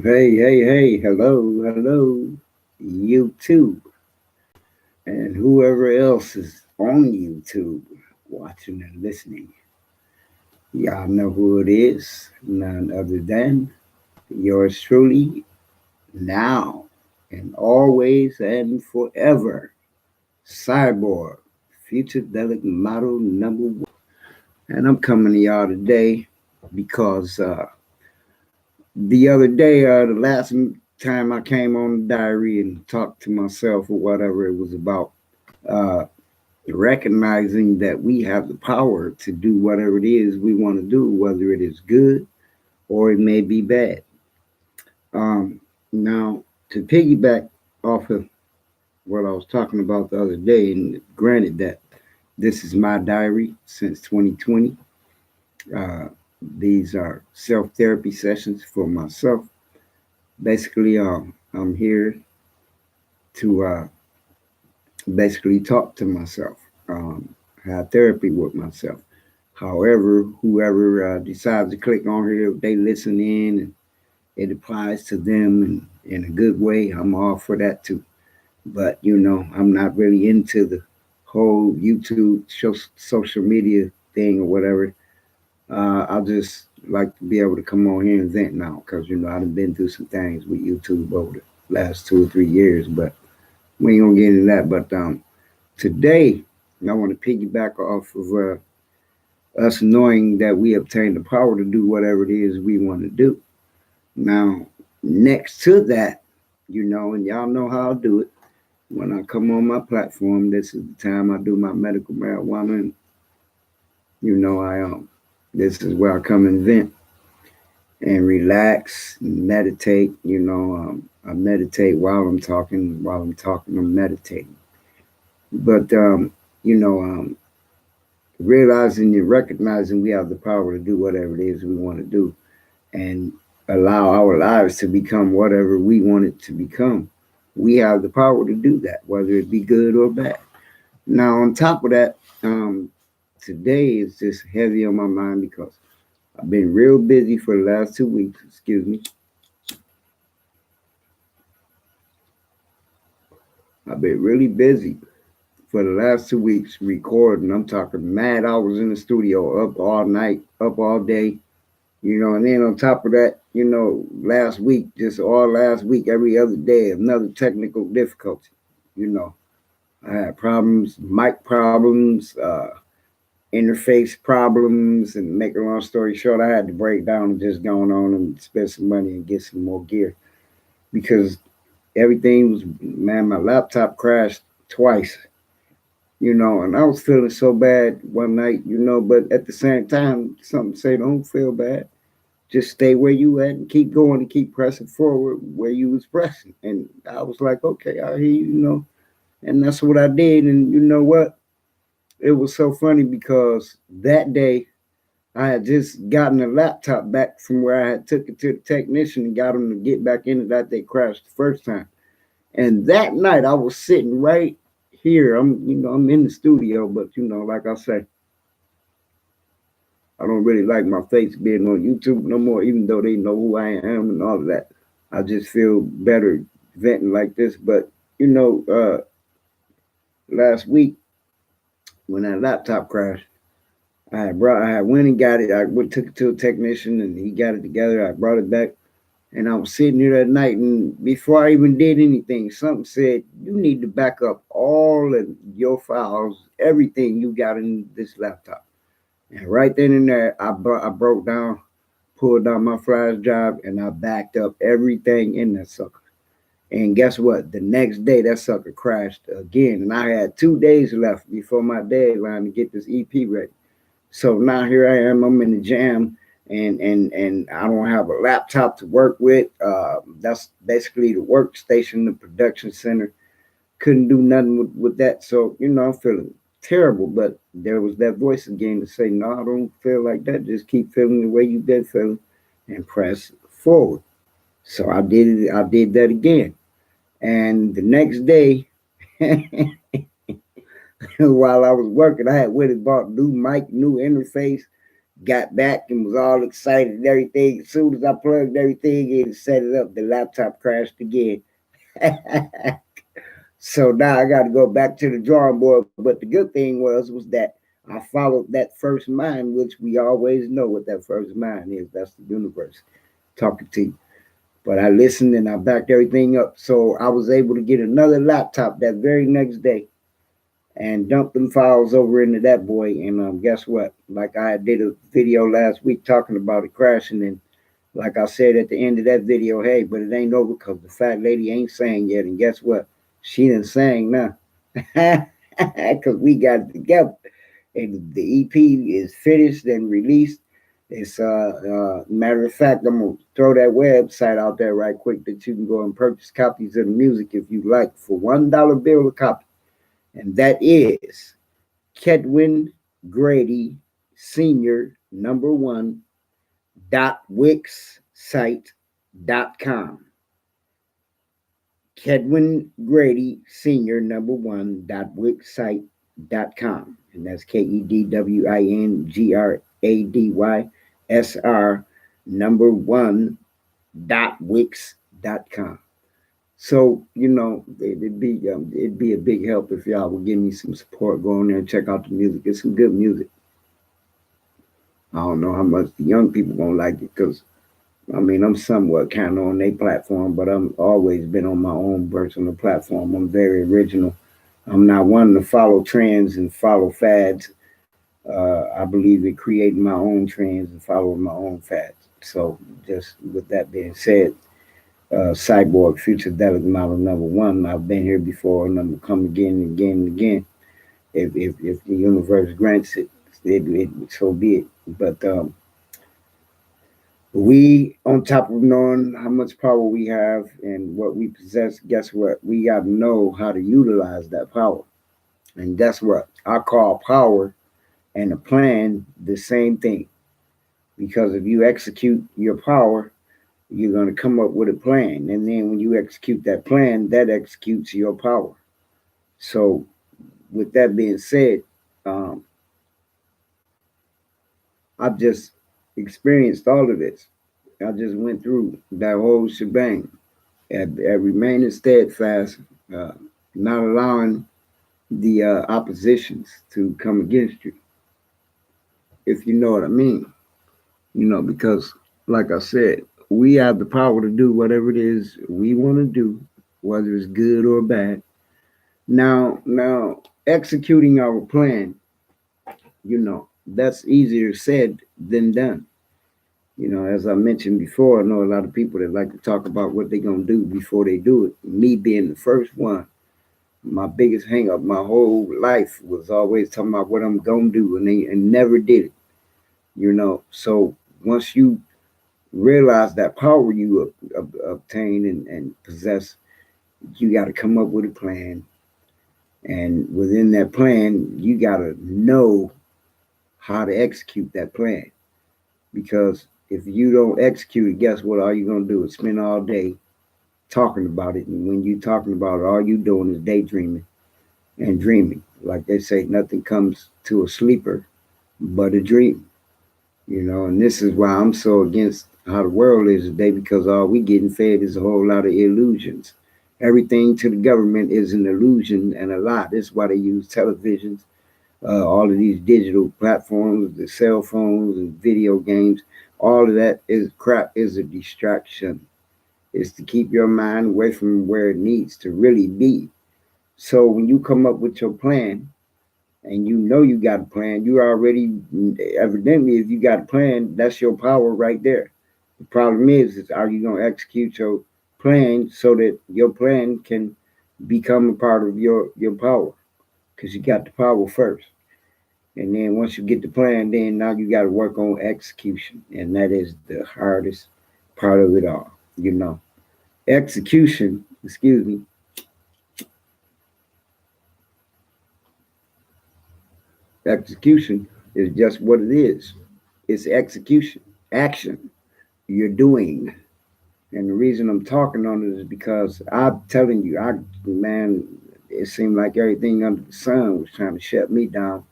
Hey, hello, YouTube, and whoever else is on YouTube watching and listening. Y'all know who it is, none other than yours truly, now and always and forever, Cyborg, Futurdelic Model number one. And I'm coming to y'all today because the other day, the last time I came on the diary and talked to myself or whatever it was about, uh, recognizing that we have the power to do whatever it is we want to do, whether it is good or it may be bad. Now, to piggyback off of what I was talking about the other day, and granted that this is my diary since 2020, uh, these are self therapy sessions for myself. Basically, I'm here to basically talk to myself, have therapy with myself. However, whoever decides to click on here, they listen in and it applies to them in a good way. I'm all for that too. But I'm not really into the whole YouTube social media thing or whatever. I just like to be able to come on here and vent now because I've been through some things with YouTube over the last 2 or 3 years, but we ain't gonna get into that. But today, I want to piggyback off of us knowing that we obtain the power to do whatever it is we want to do. Now, next to that, and y'all know how I do it. When I come on my platform, this is the time I do my medical marijuana, and I this is where I come and vent and relax, and meditate. I meditate while I'm talking. While I'm talking, I'm meditating. But realizing and recognizing we have the power to do whatever it is we want to do and allow our lives to become whatever we want it to become. We have the power to do that, whether it be good or bad. Now, on top of that, today is just heavy on my mind because I've been real busy for the last 2 weeks. Excuse me. I've been really busy for the last 2 weeks recording. I'm talking mad hours in the studio, up all night, up all day, and then on top of that, last week, just all last week, every other day, another technical difficulty. You know, I had problems, mic problems, interface problems, and make a long story short, I had to break down and just go on and spend some money and get some more gear because everything was, man, my laptop crashed twice, and I was feeling so bad one night, but at the same time, something say don't feel bad, just stay where you at and keep going and keep pressing forward where you was pressing. And I was like, okay, I hear you, and that's what I did. And you know what? It was so funny because that day I had just gotten a laptop back from where I had took it to the technician and got him to get back in it that they crashed the first time. And that night I was sitting right here. I'm in the studio, but like I say, I don't really like my face being on YouTube no more, even though they know who I am and all of that. I just feel better venting like this. But last week when that laptop crashed, I had went and got it. I went took it to a technician and he got it together. I brought it back and I was sitting here that night and before I even did anything, something said you need to back up all of your files, everything you got in this laptop. And right then and there, I broke down, pulled out my flash drive, and I backed up everything in that sucker. And guess what? The next day, that sucker crashed again. And I had 2 days left before my deadline to get this EP ready. So now here I am. I'm in the jam, and I don't have a laptop to work with. That's basically the workstation, the production center. Couldn't do nothing with that. So I'm feeling terrible. But there was that voice again to say, no, I don't feel like that. Just keep feeling the way you've been feeling, and press forward. So I did it. I did that again. And the next day, while I was working, I had went and bought new mic, new interface, Got back and was all excited and everything. As soon as I plugged everything in and set it up, the laptop crashed again. So now I got to go back to the drawing board. But the good thing was that I followed that first mind, which we always know what that first mind is. That's the universe talking to you. But I listened and I backed everything up. So I was able to get another laptop that very next day and dump them files over into that boy. And guess what? Like I did a video last week talking about it crashing. And like I said at the end of that video, hey, but it ain't over because the fat lady ain't sang yet. And guess what? She done sang now. Because we got it together. And the EP is finished and released. It's matter of fact, I'm gonna throw that website out there right quick that you can go and purchase copies of the music if you like for $1 bill a copy, and that is Kedwin Grady Senior number one dot wix site .com. Kedwin Grady Senior number one dot wix site .com, and that's KEDWINGRADYSR number one dot wix.com. So it'd be a big help if y'all would give me some support. Go on there and check out the music. It's some good music. I don't know how much the young people gonna like it because I mean I'm somewhat kind of on their platform, but I'm always been on my own personal platform. I'm very original. I'm not one to follow trends and follow fads. I believe in creating my own trends and following my own fads. So just with that being said, Cyborg Future Delic Model number one. I've been here before, and I'm gonna come again and again and again. If the universe grants it, so be it. But we, on top of knowing how much power we have and what we possess, guess what? We got to know how to utilize that power. And guess what? I call power and a plan the same thing. Because if you execute your power, you're going to come up with a plan. And then when you execute that plan, that executes your power. So, with that being said, um, I've just experienced all of this. I just went through that whole shebang at remaining steadfast, uh, not allowing the oppositions to come against you, if you know what I mean. Because, like I said, we have the power to do whatever it is we want to do, whether it's good or bad. Now, executing our plan, that's easier said than done. As I mentioned before, I know a lot of people that like to talk about what they're gonna do before they do it. Me being the first one, my biggest hang up my whole life was always talking about what I'm gonna do, and never did it. So once you realize that power you obtain and possess, you got to come up with a plan, and within that plan, you got to know how to execute that plan. Because if you don't execute it, guess what? All you're gonna do is spend all day talking about it, and when you're talking about it, all you doing is daydreaming and dreaming. Like they say, nothing comes to a sleeper but a dream. And this is why I'm so against how the world is today, because all we getting fed is a whole lot of illusions. Everything to the government is an illusion and a lie. This is why they use televisions, all of these digital platforms, the cell phones and video games. All of that is crap, is a distraction. It's to keep your mind away from where it needs to really be. So when you come up with your plan, and you got a plan, you already, evidently, if you got a plan, that's your power right there. The problem is are you going to execute your plan so that your plan can become a part of your power? Because you got the power first. And then once you get the plan, then now you got to work on execution. And that is the hardest part of it all. Execution, excuse me, execution is just what it is. It's execution, action. You're doing. And the reason I'm talking on it is because I'm telling you, man, it seemed like everything under the sun was trying to shut me down.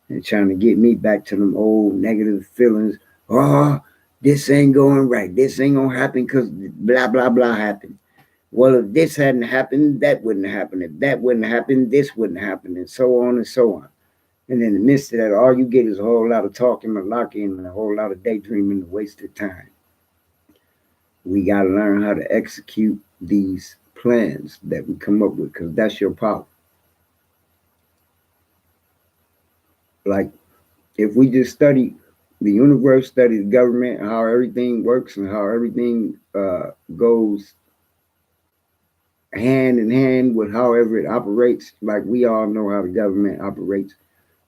and trying to get me back to them old negative feelings. Oh, this ain't going right. This ain't gonna happen because blah blah blah happened. Well, if this hadn't happened, that wouldn't happen. If that wouldn't happen, this wouldn't happen, and so on and so on. And in the midst of that, all you get is a whole lot of talking, malarkey, and a whole lot of daydreaming, and wasted time. We got to learn how to execute these plans that we come up with, because that's your power. Like, if we just study the universe, study the government, how everything works, and how everything goes hand in hand with however it operates, like we all know how the government operates.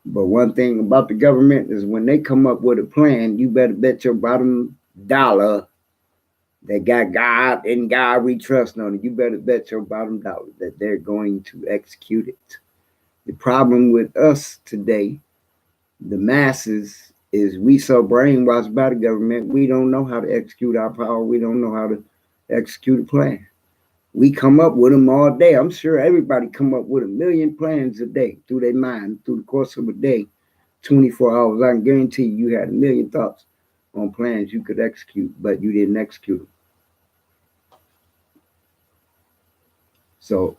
But one thing about the government is when they come up with a plan, you better bet your bottom dollar that got God and God we trust on it. You better bet your bottom dollar that they're going to execute it. The problem with us today, the masses, is we so brainwashed by the government, we don't know how to execute our power. We don't know how to execute a plan. We come up with them all day. I'm sure everybody come up with a million plans a day through their mind, through the course of a day, 24 hours. I can guarantee you had a million thoughts on plans you could execute, but you didn't execute them. So,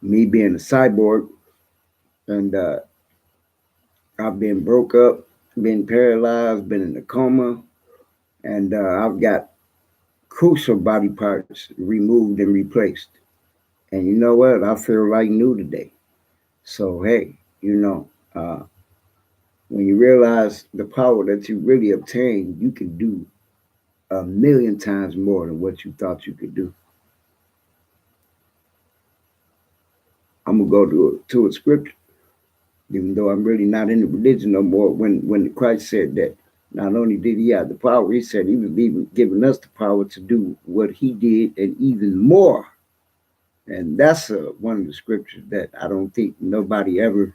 me being a cyborg, and I've been broke up, been paralyzed, been in a coma, and I've got crucial body parts removed and replaced. And you know what? I feel like new today. So, hey, when you realize the power that you really obtained, you can do a million times more than what you thought you could do. I'm gonna go to a scripture, even though I'm really not in the religion no more. When Christ said that, not only did he have the power, he said he was even giving us the power to do what he did and even more. And that's one of the scriptures that I don't think nobody ever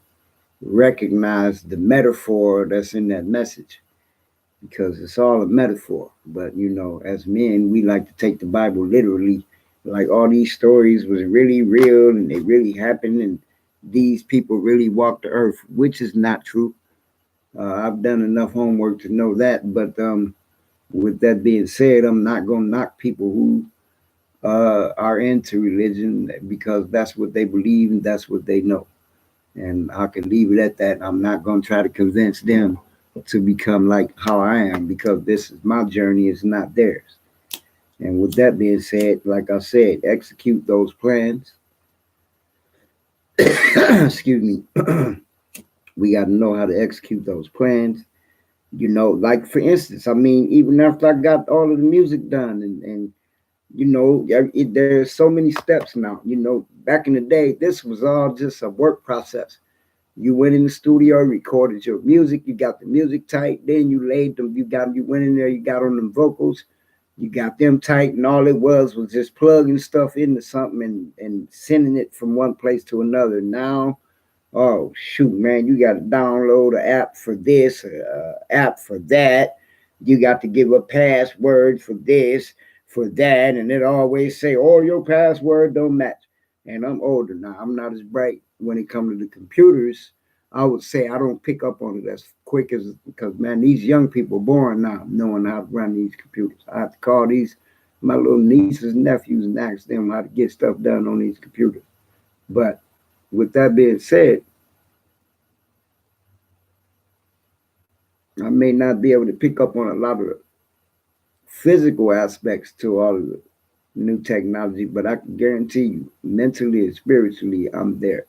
recognized the metaphor that's in that message, because it's all a metaphor. But as men, we like to take the Bible literally, like all these stories was really real and they really happened, and these people really walked the earth, which is not true. I've done enough homework to know that. But with that being said, I'm not gonna knock people who are into religion, because that's what they believe and that's what they know. And I can leave it at that. I'm not going to try to convince them to become like how I am, because this is my journey, it's not theirs. And with that being said, like I said, execute those plans. Excuse me. We got to know how to execute those plans. Like for instance, I mean, even after I got all of the music done, and there's so many steps now. Back in the day, this was all just a work process. You went in the studio, recorded your music, you got the music tight, then you laid them, you went in there, you got on them vocals, you got them tight, and all it was just plugging stuff into something and sending it from one place to another. Now, oh shoot, man, you got to download an app for this, app for that. You got to give a password for this, for that, and it always say, "Oh, your password don't match." And I'm older now. I'm not as bright when it comes to the computers. I would say I don't pick up on it as quick as, because man, these young people born now knowing how to run these computers. I have to call these my little nieces and nephews and ask them how to get stuff done on these computers. But with that being said, I may not be able to pick up on a lot of the physical aspects to all of the new technology, but I can guarantee you, mentally and spiritually, I'm there.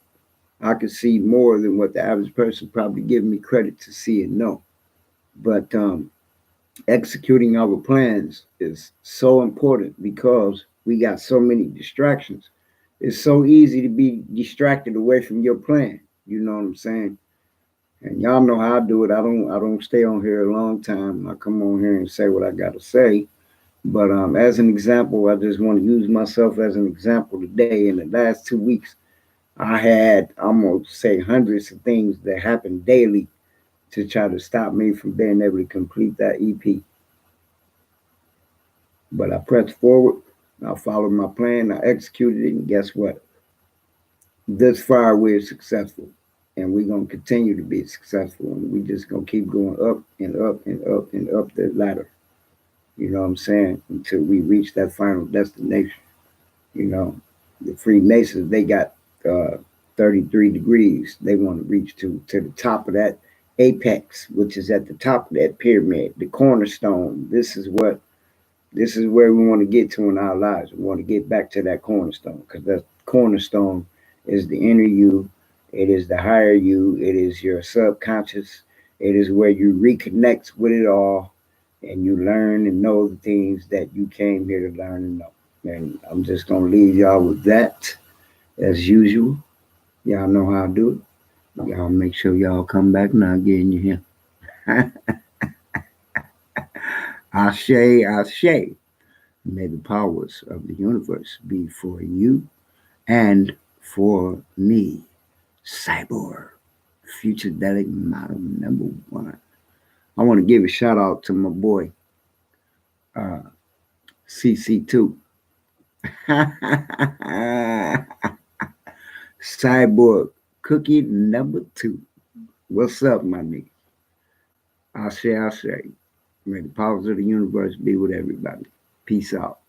I can see more than what the average person probably give me credit to see and know. But executing our plans is so important, because we got so many distractions. It's so easy to be distracted away from your plan. You know what I'm saying? And y'all know how I do it. I don't stay on here a long time. I come on here and say what I got to say. But as an example, I just want to use myself as an example today. In the last 2 weeks, I had, I'm going to say, hundreds of things that happen daily to try to stop me from being able to complete that EP. But I pressed forward. I followed my plan. I executed it. And guess what? Thus far, we're successful. and we're gonna continue to be successful, and we just gonna keep going up and up and up and up the ladder. You know what I'm saying? Until we reach that final destination. You know, the Freemasons, they got uh, 33 degrees they want to reach to the top of that apex, which is at the top of that pyramid, the cornerstone. This is where we want to get to in our lives. We want to get back to that cornerstone, because that cornerstone is the inner you, it is the higher you, it is your subconscious, it is where you reconnect with it all, and you learn and know the things that you came here to learn and know. And I'm just gonna leave y'all with that as usual. Y'all know how I do it. Y'all make sure y'all come back now again. You hear? Ashe, ashe. May the powers of the universe be for you and for me. Cyborg, future delic model number one. I want to give a shout out to my boy, uh, CC2. Cyborg cookie number two. What's up, my nigga? I say. May the powers of the universe be with everybody. Peace out.